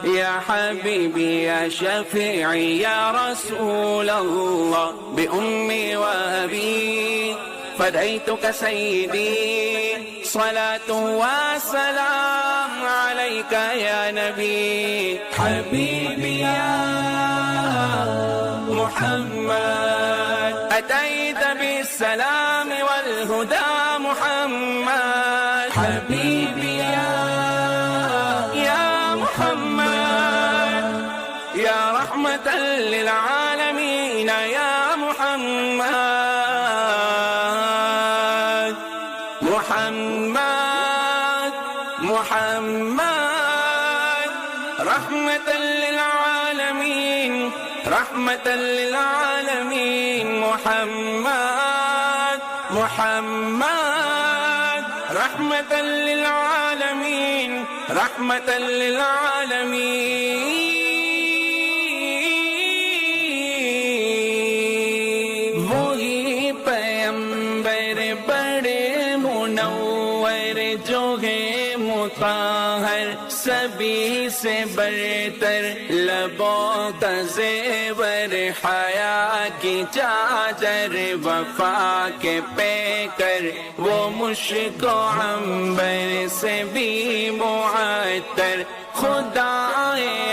يا حبيبي يا شفيعي يا رسول الله بأمي وأبي فديتك سيدي صلاة وسلام عليك يا نبي حبيبي يا محمد أتيت بالسلام والهدى محمد حبيبي يا محمد يا رحمة للعالمين يا محمد محمد محمد رحمة للعالمين رحمة للعالمين محمد محمد رحمة للعالمين رحمة للعالمين وہی پیغمبر بڑے منور جو ہے مطہر سبھی سے برتر لبوں کا زیور حیا کی چادر وفا کے پیکر وہ مشک و عنبر سے بھی معطر خدا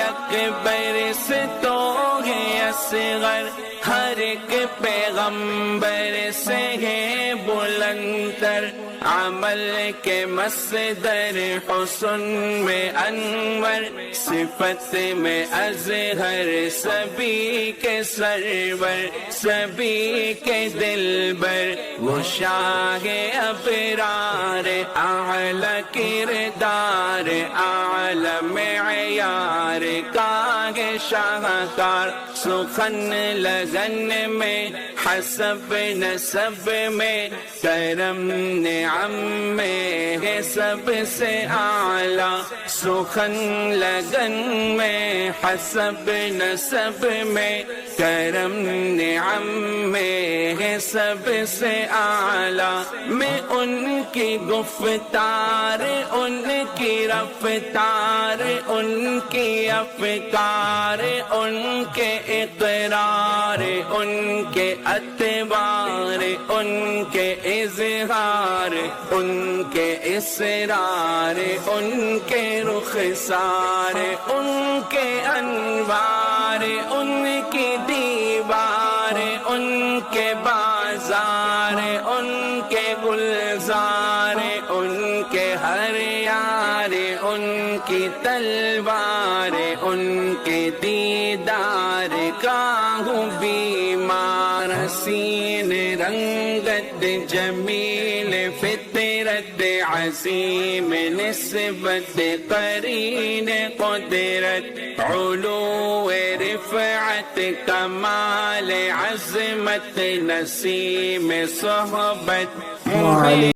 اکبر سے تو ہے اصغر ہر ایک پیغمبر سے ہے بلندر عمل کے مصدر حسن میں انور صفت میں اظہر سبھی کے سرور سبھی کے دلبر وہ شاہ ابرار اعلی کردار اعلی معیار کا ہے شاہکار سخن لگن میں حسب نسب میں کرم نعم میں ہے سب سے اعلیٰ سخن لگن میں حسب نسب میں کرم نعم میں ہے سب سے اعلیٰ میں ان کی گفتار ان کی رفتار ان کی افکار ان کے اقرار ان کے اتبار ان کے اظہار ان کے اسرار ان کے رخسار ان کے انوار ان کی دیوار ان کے بازار ان کے گلزار ان کے ہر یار ان کی تلوار ان کے دیدار کا ہوں بیمار حسین رنگت جمیل فطرت عظیم نسبت قرین قدرت علو رفعت کمال عظمت نسیم صحبت